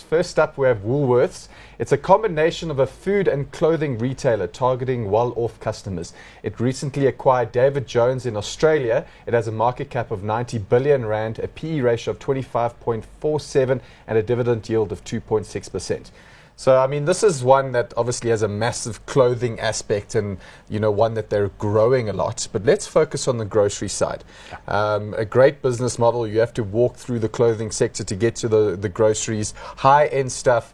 First up, we have Woolworths. It's a combination of a food and clothing retailer targeting well-off customers. It recently acquired David Jones in Australia. It has a market cap of 90 billion rand, a PE ratio of 25.47 and a dividend yield of 2.6%. So, I mean, this is one that obviously has a massive clothing aspect and, you know, one that they're growing a lot. But let's focus on the grocery side. A great business model. You have to walk through the clothing sector to get to the groceries, high-end stuff.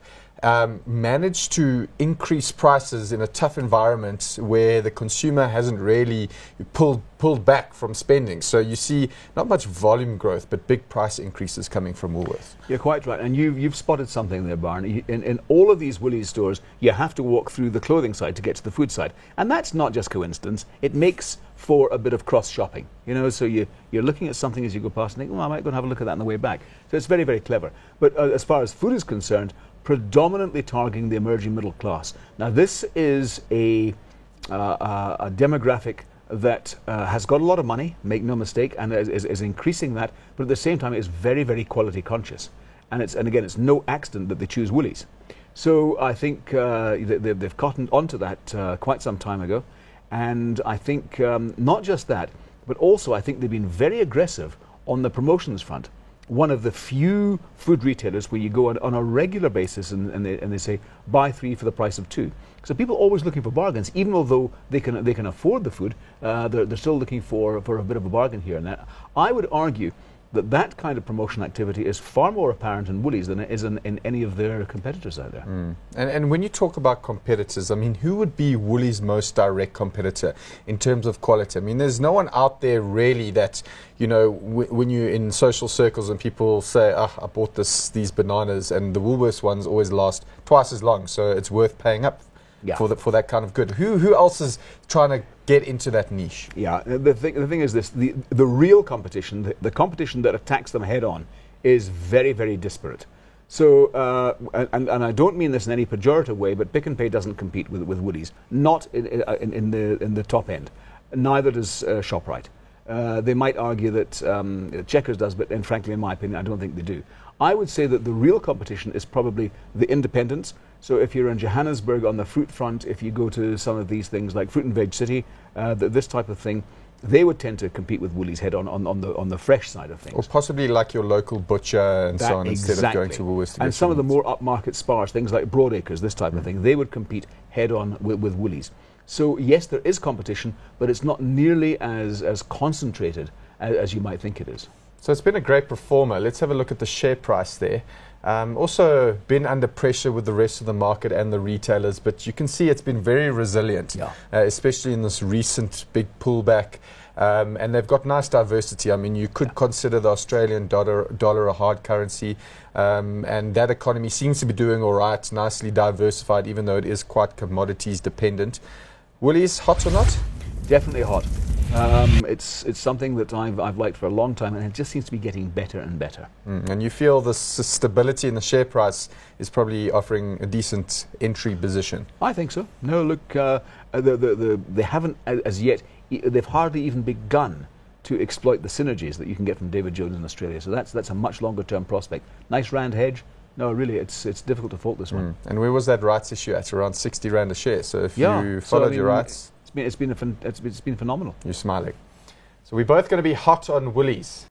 Managed to increase prices in a tough environment where the consumer hasn't really pulled back from spending. So you see not much volume growth, but big price increases coming from Woolworths. You're quite right, and you've spotted something there, Barney. In all of these Woolies stores, you have to walk through the clothing side to get to the food side, and that's not just coincidence. It makes for a bit of cross shopping, you know. So you're looking at something as you go past and think, well, I might go and have a look at that on the way back. So it's very, very clever. But as far as food is concerned, predominantly targeting the emerging middle class. Now, this is a demographic that has got a lot of money, make no mistake, and is increasing that, but at the same time is very, very quality conscious. And again, it's no accident that they choose Woolies. So I think they've cottoned onto that quite some time ago. And I think not just that, but also I think they've been very aggressive on the promotions front. One of the few food retailers where you go on a regular basis and they say buy 3 for the price of 2. So people are always looking for bargains, even although they can afford the food, they're still looking for a bit of a bargain here and there. I would argue that kind of promotion activity is far more apparent in Woolies than it is in any of their competitors out there. And when you talk about competitors, I mean, who would be Woolies' most direct competitor in terms of quality? I mean, there's no one out there really that, you know, when you're in social circles and people say, I bought these bananas, and the Woolworths ones always last twice as long, so it's worth paying up. Yeah. For that kind of good. Who else is trying to get into that niche? Yeah, the thing is this: the real competition, the competition that attacks them head on, is very, very disparate. So, and I don't mean this in any pejorative way, but Pick n Pay doesn't compete with Woolies, not in the top end. Neither does Shoprite. They might argue that Checkers does, but frankly, in my opinion, I don't think they do. I would say that the real competition is probably the independents. So if you're in Johannesburg on the fruit front, if you go to some of these things like Fruit and Veg City, this type of thing, they would tend to compete with Woolies head on the fresh side of things. Or possibly like your local butcher and so on, instead of going to Woolworths. And some of the more upmarket spars, things like Broadacres, this type of thing, they would compete head on with Woolies. So yes, there is competition, but it's not nearly as concentrated as you might think it is. So it's been a great performer. Let's have a look at the share price there. Also been under pressure with the rest of the market and the retailers, but you can see it's been very resilient, especially in this recent big pullback. And they've got nice diversity. I mean, you could consider the Australian dollar a hard currency, and that economy seems to be doing all right, nicely diversified, even though it is quite commodities dependent. Woolies, hot or not? Definitely hot. It's something that I've liked for a long time, and it just seems to be getting better and better. And you feel the stability in the share price is probably offering a decent entry position? I think so. No, look, they haven't as yet. They've hardly even begun to exploit the synergies that you can get from David Jones in Australia. So that's a much longer term prospect. Nice rand hedge. No, really, it's difficult to fault this one. And where was that rights issue at? Around 60 rand a share. So if you followed your rights. It's been phenomenal. You're smiling. So we're both going to be hot on Woolies.